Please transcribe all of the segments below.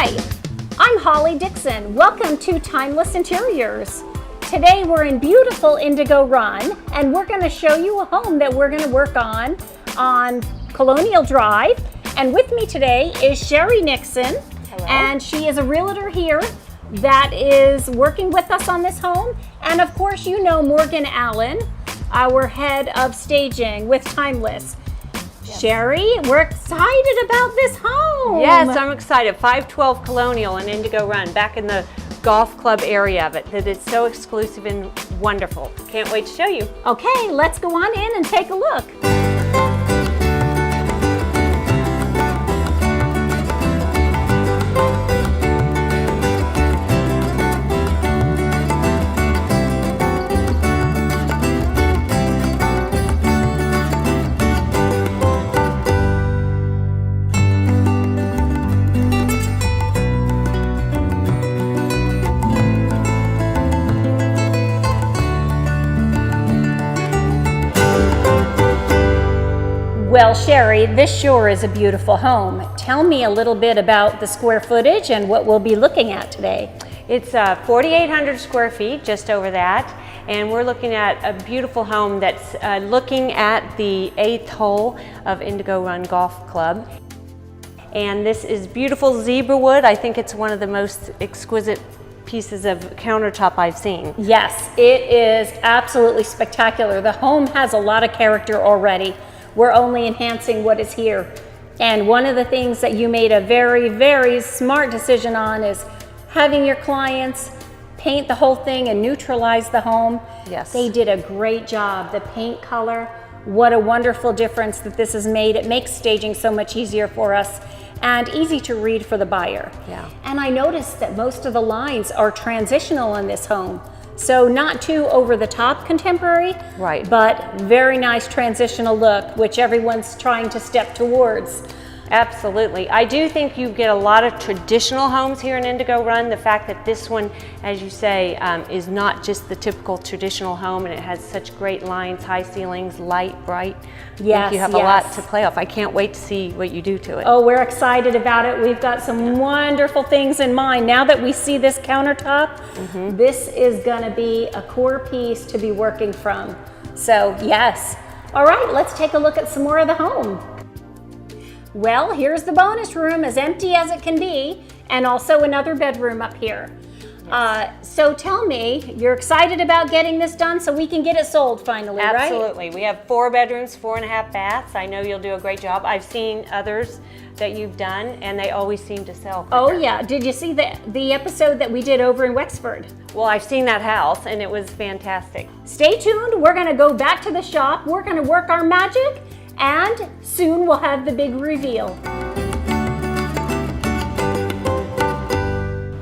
Hi, I'm Holly Dixon. Welcome to Timeless Interiors. Today we're in beautiful Indigo Run, and we're going to show you a home that we're going to work on Colonial Drive. And with me today is Sherry Nixon. Hello. And she is a realtor here that is working with us on this home. And of course, you know Morgan Allen, our head of staging with Timeless. Yes. Sherry, we're excited about this home. Yes, I'm excited. 512 Colonial and Indigo Run, back in the golf club area of it, that is so exclusive and wonderful. Can't wait to show you. Okay, let's go on in and take a look. Well, Sherry, this sure is a beautiful home. Tell me a little bit about the square footage and what we'll be looking at today. It's 4,800 square feet, just over that. And we're looking at a beautiful home that's looking at the 8th hole of Indigo Run Golf Club. And this is beautiful zebra wood. I think it's one of the most exquisite pieces of countertop I've seen. Yes, it is absolutely spectacular. The home has a lot of character already. We're only enhancing what is here. And one of the things that you made a very, very smart decision on is having your clients paint the whole thing and neutralize the home. Yes. They did a great job. The paint color, what a wonderful difference that this has made. It makes staging so much easier for us and easy to read for the buyer. Yeah. And I noticed that most of the lines are transitional in this home. So not too over the top contemporary, right, but very nice transitional look, which everyone's trying to step towards. Absolutely. I do think you get a lot of traditional homes here in Indigo Run. The fact that this one, as you say, is not just the typical traditional home, and it has such great lines, high ceilings, light, bright. Yes, I think you have a lot to play off. I can't wait to see what you do to it. Oh, we're excited about it. We've got some wonderful things in mind. Now that we see this countertop, this is going to be a core piece to be working from. So yes. All right, let's take a look at some more of the home. Well, here's the bonus room, as empty as it can be, and also another bedroom up here. Yes. So tell me, you're excited about getting this done so we can get it sold finally, right? Absolutely. We have 4 bedrooms, 4.5 baths. I know you'll do a great job. I've seen others that you've done, and they always seem to sell quicker. Oh yeah, did you see the episode that we did over in Wexford? Well, I've seen that house, and it was fantastic. Stay tuned, we're gonna go back to the shop, we're gonna work our magic, and soon we'll have the big reveal.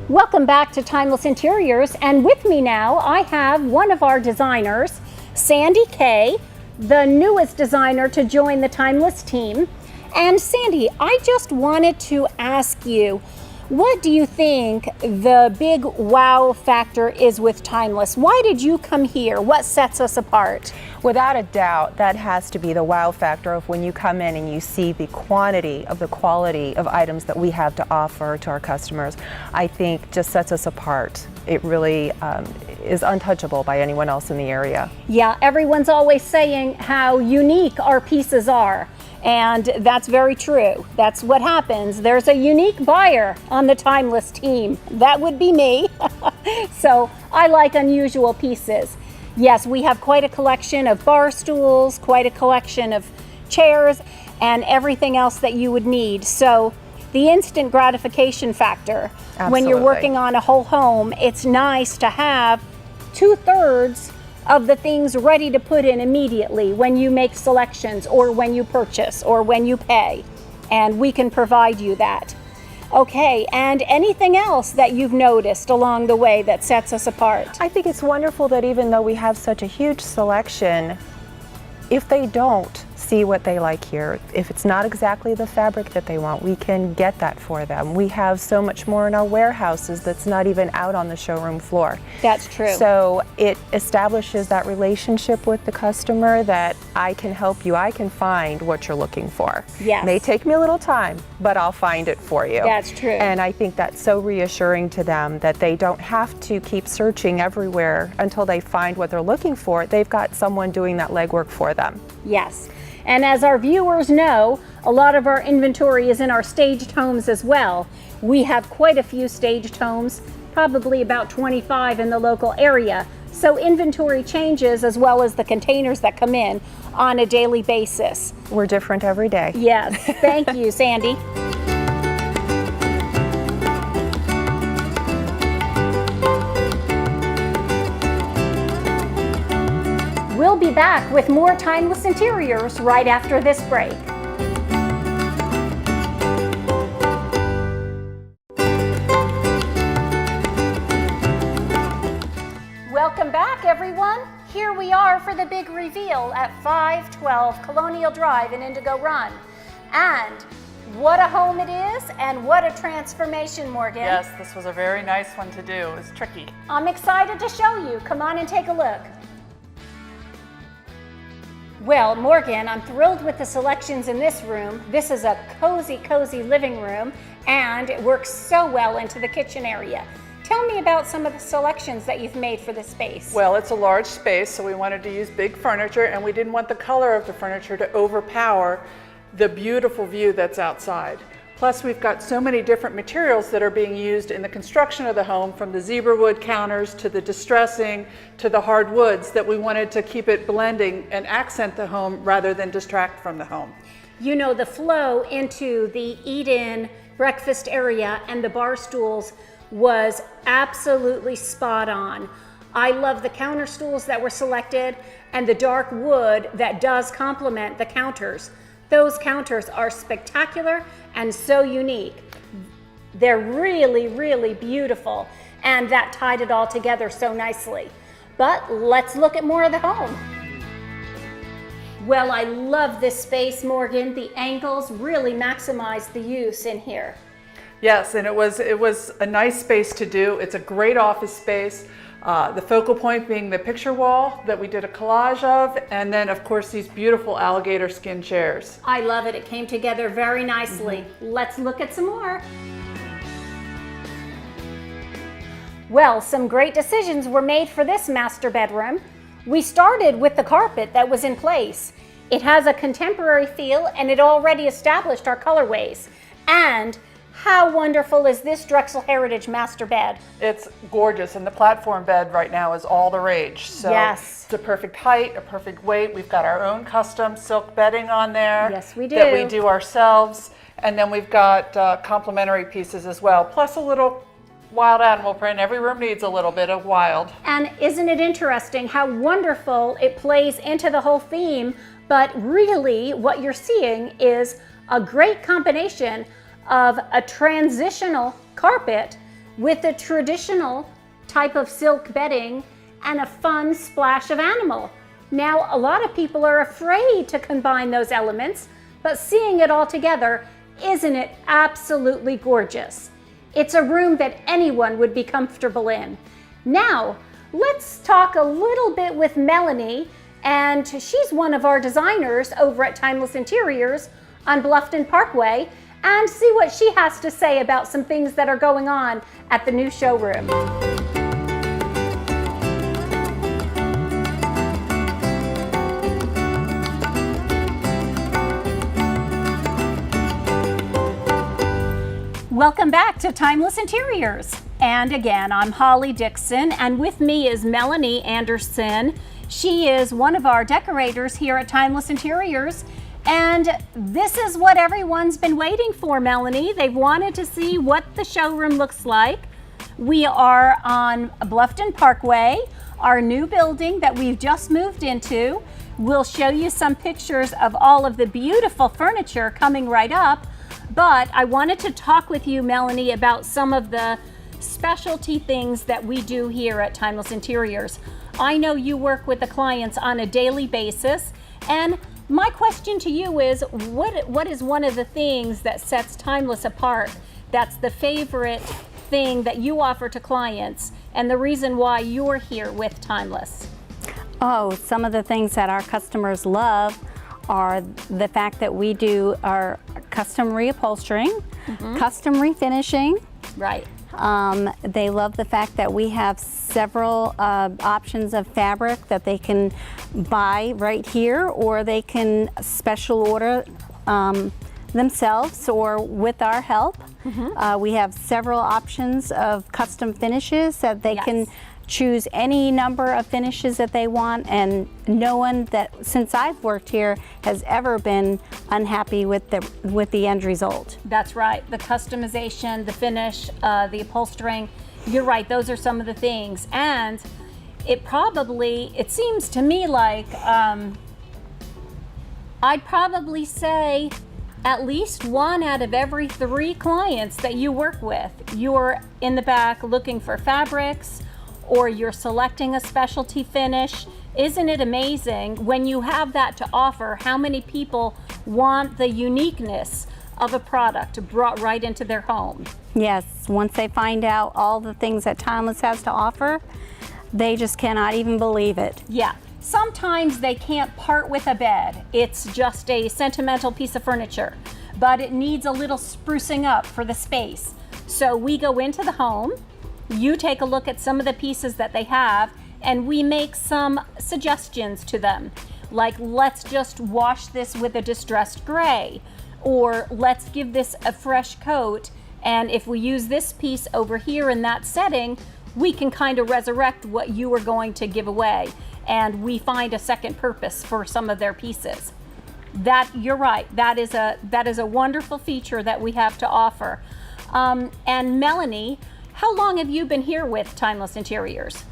Welcome back to Timeless Interiors, and with me now I have one of our designers, Sandy Kay, the newest designer to join the Timeless team. And Sandy, I just wanted to ask you, what do you think the big wow factor is with Timeless? Why did you come here? What sets us apart? Without a doubt, that has to be the wow factor of when you come in and you see the quantity of the quality of items that we have to offer to our customers. I think just sets us apart. It really is untouchable by anyone else in the area. Yeah, everyone's always saying how unique our pieces are. And that's very true. That's what happens. There's a unique buyer on the Timeless team. That would be me. So I like unusual pieces. Yes, we have quite a collection of bar stools, quite a collection of chairs, and everything else that you would need. So the instant gratification factor, when you're working on a whole home, it's nice to have 2/3 of the things ready to put in immediately when you make selections or when you purchase or when you pay, and we can provide you that. Okay, and anything else that you've noticed along the way that sets us apart? I think it's wonderful that even though we have such a huge selection, if they don't see what they like here. If it's not exactly the fabric that they want, we can get that for them. We have so much more in our warehouses that's not even out on the showroom floor. That's true. So it establishes that relationship with the customer that I can help you, I can find what you're looking for. Yes. May take me a little time, but I'll find it for you. That's true. And I think that's so reassuring to them that they don't have to keep searching everywhere until they find what they're looking for. They've got someone doing that legwork for them. Yes. And as our viewers know, a lot of our inventory is in our staged homes as well. We have quite a few staged homes, probably about 25 in the local area. So inventory changes as well as the containers that come in on a daily basis. We're different every day. Yes. Thank you, Sandy. We'll be back with more Timeless Interiors right after this break. Welcome back, everyone. Here we are for the big reveal at 512 Colonial Drive in Indigo Run. And what a home it is, and what a transformation, Morgan. Yes, this was a very nice one to do. It was tricky. I'm excited to show you. Come on and take a look. Well, Morgan, I'm thrilled with the selections in this room. This is a cozy, cozy living room, and it works so well into the kitchen area. Tell me about some of the selections that you've made for this space. Well, it's a large space, so we wanted to use big furniture, and we didn't want the color of the furniture to overpower the beautiful view that's outside. Plus, we've got so many different materials that are being used in the construction of the home, from the zebra wood counters to the distressing to the hard woods, that we wanted to keep it blending and accent the home rather than distract from the home. You know, the flow into the eat-in breakfast area and the bar stools was absolutely spot on. I love the counter stools that were selected and the dark wood that does complement the counters. Those counters are spectacular and so unique. They're really, really beautiful, and that tied it all together so nicely. But let's look at more of the home. Well, I love this space, Morgan. The angles really maximize the use in here. Yes, and it was a nice space to do. It's a great office space. The focal point being the picture wall that we did a collage of, and then of course these beautiful alligator skin chairs. I love it. It came together very nicely. Let's look at some more. Well, some great decisions were made for this master bedroom. We started with the carpet that was in place. It has a contemporary feel, and it already established our colorways. And how wonderful is this Drexel Heritage master bed? It's gorgeous, and the platform bed right now is all the rage. So yes. It's a perfect height, a perfect weight. We've got our own custom silk bedding on there. Yes, we do. That we do ourselves. And then we've got complementary pieces as well, plus a little wild animal print. Every room needs a little bit of wild. And isn't it interesting how wonderful it plays into the whole theme? But really what you're seeing is a great combination of a transitional carpet with a traditional type of silk bedding and a fun splash of animal. Now, a lot of people are afraid to combine those elements, but seeing it all together, isn't it absolutely gorgeous? It's a room that anyone would be comfortable in. Now, let's talk a little bit with Melanie, and she's one of our designers over at Timeless Interiors on Bluffton Parkway, and see what she has to say about some things that are going on at the new showroom. Welcome back to Timeless Interiors. And again, I'm Holly Dixon, and with me is Melanie Anderson. She is one of our decorators here at Timeless Interiors. And this is what everyone's been waiting for, Melanie. They've wanted to see what the showroom looks like. We are on Bluffton Parkway, our new building that we've just moved into. We'll show you some pictures of all of the beautiful furniture coming right up. But I wanted to talk with you, Melanie, about some of the specialty things that we do here at Timeless Interiors. I know you work with the clients on a daily basis, and My question to you is, what is one of the things that sets Timeless apart? That's the favorite thing that you offer to clients and the reason why you're here with Timeless. Oh, some of the things that our customers love are the fact that we do our custom reupholstering, custom refinishing. Right. They love the fact that we have several options of fabric that they can buy right here, or they can special order themselves or with our help. We have several options of custom finishes that they can choose any number of finishes that they want, and no one that since I've worked here has ever been unhappy with the end result. That's right. The customization, the finish, the upholstering. You're right. Those are some of the things. And it seems to me like I'd probably say at least 1 out of every 3 clients that you work with, you're in the back looking for fabrics, or you're selecting a specialty finish. Isn't it amazing when you have that to offer, how many people want the uniqueness of a product brought right into their home? Yes, once they find out all the things that Timeless has to offer, they just cannot even believe it. Yeah, sometimes they can't part with a bed. It's just a sentimental piece of furniture, but it needs a little sprucing up for the space. So we go into the home, you take a look at some of the pieces that they have, and we make some suggestions to them. Like, let's just wash this with a distressed gray, or let's give this a fresh coat, and if we use this piece over here in that setting, we can kind of resurrect what you were going to give away, and we find a second purpose for some of their pieces. You're right, that is a wonderful feature that we have to offer. And Melanie, how long have you been here with Timeless Interiors?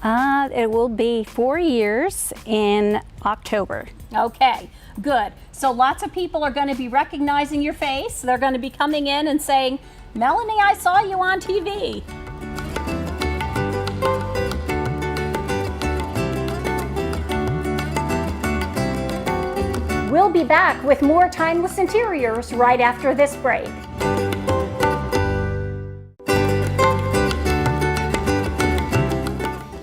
It will be 4 years in October. Okay, good. So lots of people are going to be recognizing your face. They're going to be coming in and saying, Melanie, I saw you on TV. We'll be back with more Timeless Interiors right after this break.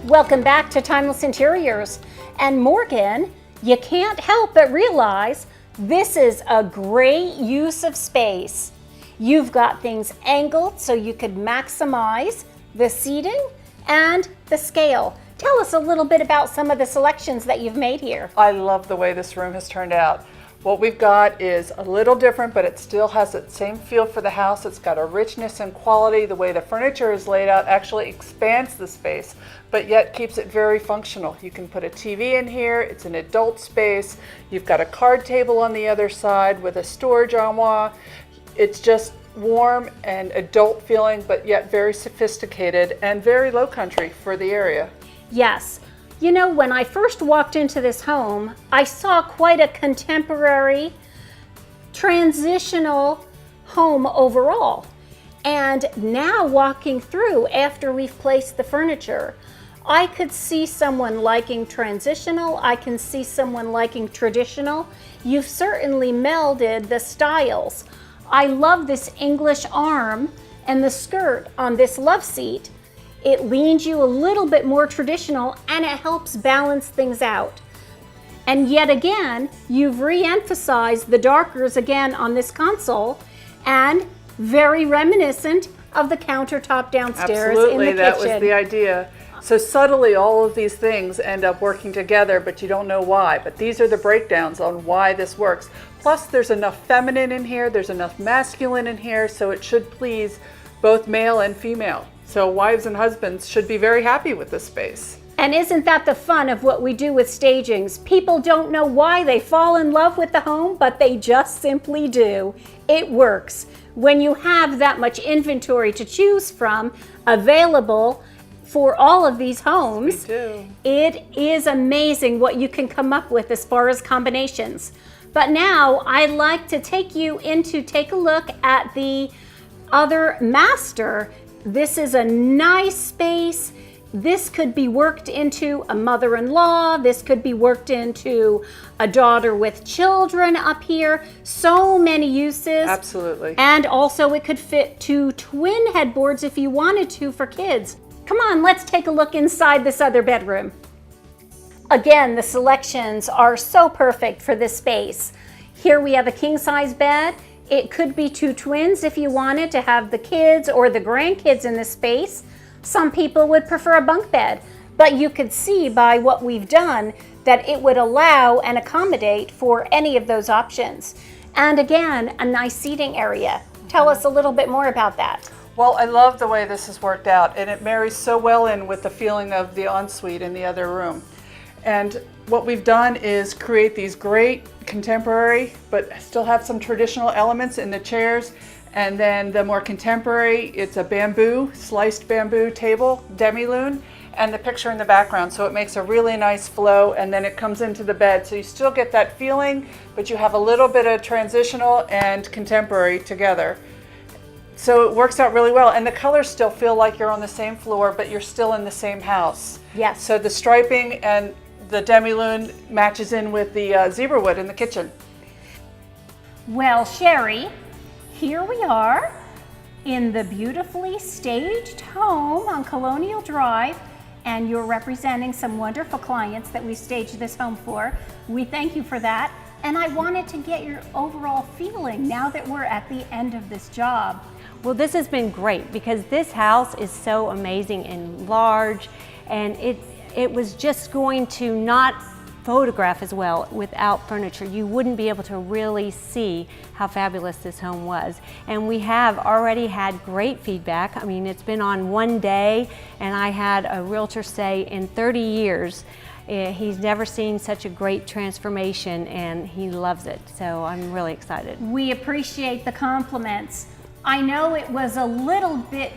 Welcome back to Timeless Interiors. And Morgan, you can't help but realize this is a great use of space. You've got things angled so you could maximize the seating and the scale. Tell us a little bit about some of the selections that you've made here. I love the way this room has turned out. What we've got is a little different, but it still has that same feel for the house. It's got a richness and quality. The way the furniture is laid out actually expands the space, but yet keeps it very functional. You can put a TV in here. It's an adult space. You've got a card table on the other side with a storage armoire. It's just warm and adult feeling, but yet very sophisticated and very low country for the area. Yes. You know, when I first walked into this home, I saw quite a contemporary, transitional home overall. And now walking through after we've placed the furniture, I could see someone liking transitional, I can see someone liking traditional. You've certainly melded the styles. I love this English arm and the skirt on this love seat. It leans you a little bit more traditional and it helps balance things out. And yet again, you've re-emphasized the darkers again on this console, and very reminiscent of the countertop downstairs in the kitchen. Absolutely, that was the idea. So subtly all of these things end up working together, but you don't know why. But these are the breakdowns on why this works. Plus there's enough feminine in here, there's enough masculine in here, so it should please both male and female. So wives and husbands should be very happy with this space. And isn't that the fun of what we do with stagings? People don't know why they fall in love with the home, but they just simply do. It works. When you have that much inventory to choose from available for all of these homes, it is amazing what you can come up with as far as combinations. But now I'd like to take you in to take a look at the other master. This is a nice space. This could be worked into a mother-in-law. This could be worked into a daughter with children up here. So many uses. Absolutely. And also it could fit 2 twin headboards if you wanted to for kids. Come on, let's take a look inside this other bedroom. Again, the selections are so perfect for this space. Here we have a king-size bed. It could be 2 twins if you wanted to have the kids or the grandkids in this space. Some people would prefer a bunk bed, but you could see by what we've done that it would allow and accommodate for any of those options. And again, a nice seating area. Tell us a little bit more about that. Well, I love the way this has worked out, and it marries so well in with the feeling of the ensuite in the other room. And what we've done is create these great contemporary, but still have some traditional elements in the chairs. And then the more contemporary, it's a bamboo, sliced bamboo table, demi-lune, and the picture in the background. So it makes a really nice flow, and then it comes into the bed. So you still get that feeling, but you have a little bit of transitional and contemporary together. So it works out really well. And the colors still feel like you're on the same floor, but you're still in the same house. Yes. So the striping and the demi-lune matches in with the zebra wood in the kitchen. Well, Sherry, here we are in the beautifully staged home on Colonial Drive, and you're representing some wonderful clients that we staged this home for. We thank you for that. And I wanted to get your overall feeling now that we're at the end of this job. Well, this has been great because this house is so amazing and large, and it was just going to not photograph as well without furniture. You wouldn't be able to really see how fabulous this home was. And we have already had great feedback. I mean, it's been on 1 day, and I had a realtor say in 30 years, he's never seen such a great transformation, and he loves it. So I'm really excited. We appreciate the compliments. I know it was a little bit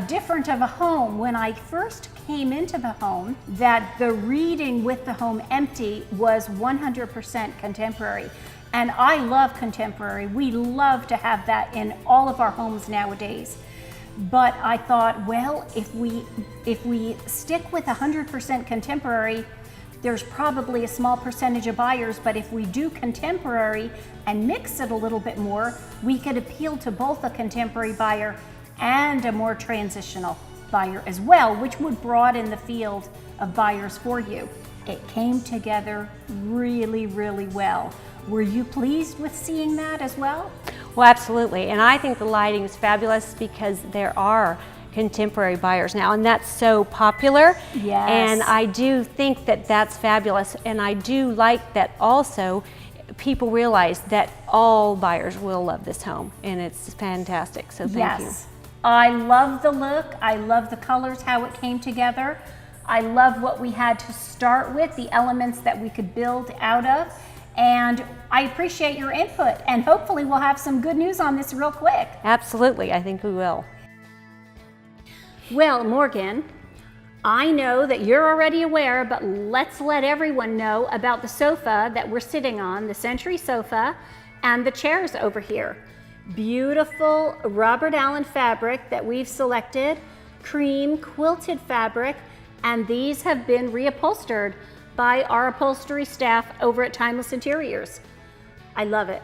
different of a home when I first came into the home, that the reading with the home empty was 100% contemporary. And I love contemporary. We love to have that in all of our homes nowadays. But I thought, well, if we stick with 100% contemporary, there's probably a small percentage of buyers, but if we do contemporary and mix it a little bit more, we could appeal to both a contemporary buyer and a more transitional buyer as well, which would broaden the field of buyers for you. It came together really, really well. Were you pleased with seeing that as well? Well, absolutely. And I think the lighting is fabulous because there are contemporary buyers now, and that's so popular. Yes. And I do think that that's fabulous, and I do like that also people realize that all buyers will love this home, and it's fantastic. So thank you. I love the look. I love the colors, how it came together. I love what we had to start with, the elements that we could build out of. And I appreciate your input, and hopefully we'll have some good news on this real quick. Absolutely, I think we will. Well, Morgan, I know that you're already aware, but let's let everyone know about the sofa that we're sitting on, the Century sofa, and the chairs over here. Beautiful Robert Allen fabric that we've selected, cream quilted fabric, and these have been reupholstered by our upholstery staff over at Timeless Interiors. I love it.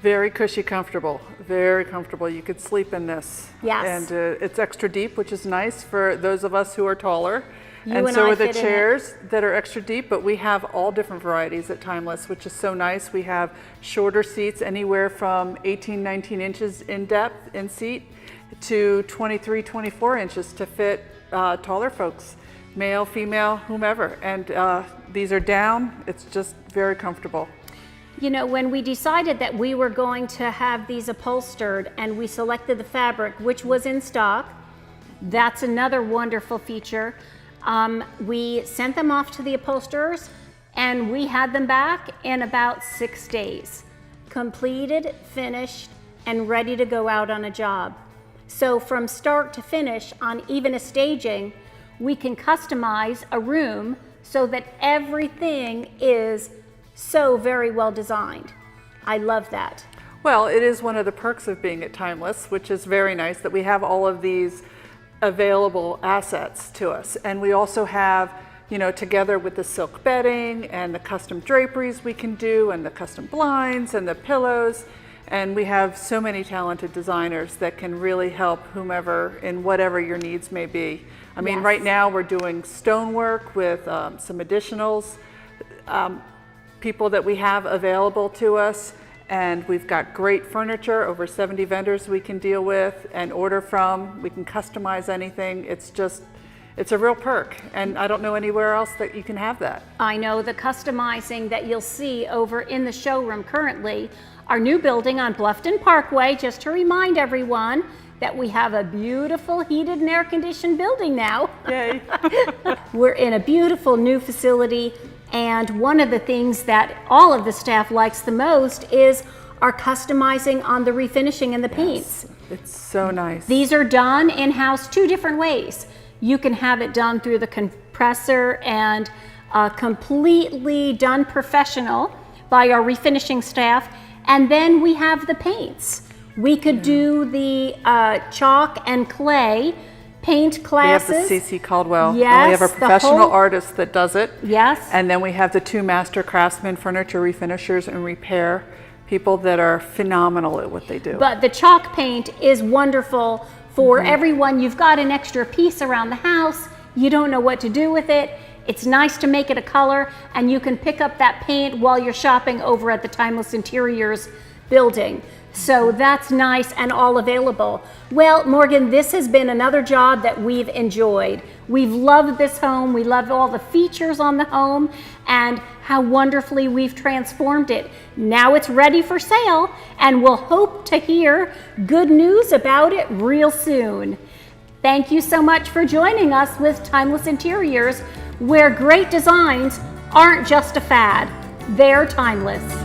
Very cushy, comfortable, very comfortable. You could sleep in this. Yes. And it's extra deep, which is nice for those of us who are taller. You and so I are the fit in it. chairs that are extra deep, but we have all different varieties at Timeless, which is so nice. We have shorter seats, anywhere from 18, 19 inches in depth in seat to 23, 24 inches to fit taller folks, male, female, whomever. And these are down. It's just very comfortable. You know, when we decided that we were going to have these upholstered and we selected the fabric, which was in stock, that's another wonderful feature. We sent them off to the upholsterers and we had them back in about 6 days. Completed, finished, and ready to go out on a job. So from start to finish on even a staging, we can customize a room so that everything is so very well designed. I love that. Well, it is one of the perks of being at Timeless, which is very nice that we have all of these available assets to us. And we also have, you know, together with the silk bedding and the custom draperies we can do, and the custom blinds and the pillows. And we have so many talented designers that can really help whomever in whatever your needs may be. I mean, right now we're doing stonework with some additionals, people that we have available to us. And we've got great furniture, over 70 vendors we can deal with and order from. We can customize anything. It's a real perk. And I don't know anywhere else that you can have that. I know the customizing that you'll see over in the showroom currently. Our new building on Bluffton Parkway, just to remind everyone that we have a beautiful heated and air-conditioned building now. Yay. We're in a beautiful new facility, and one of the things that all of the staff likes the most is our customizing on the refinishing and the paints. It's so nice. These are done in-house 2 different ways. You can have it done through the compressor and completely done professional by our refinishing staff. And then we have the paints. We could do the chalk and clay paint classes. We have the C.C. Caldwell. Yes. And we have a professional artist that does it. Yes. And then we have the 2 master craftsmen, furniture refinishers and repair people that are phenomenal at what they do. But the chalk paint is wonderful for everyone. You've got an extra piece around the house. You don't know what to do with it. It's nice to make it a color, and you can pick up that paint while you're shopping over at the Timeless Interiors building. So that's nice and all available. Well, Morgan, this has been another job that we've enjoyed. We've loved this home. We love all the features on the home and how wonderfully we've transformed it. Now it's ready for sale, and we'll hope to hear good news about it real soon. Thank you so much for joining us with Timeless Interiors, where great designs aren't just a fad, they're timeless.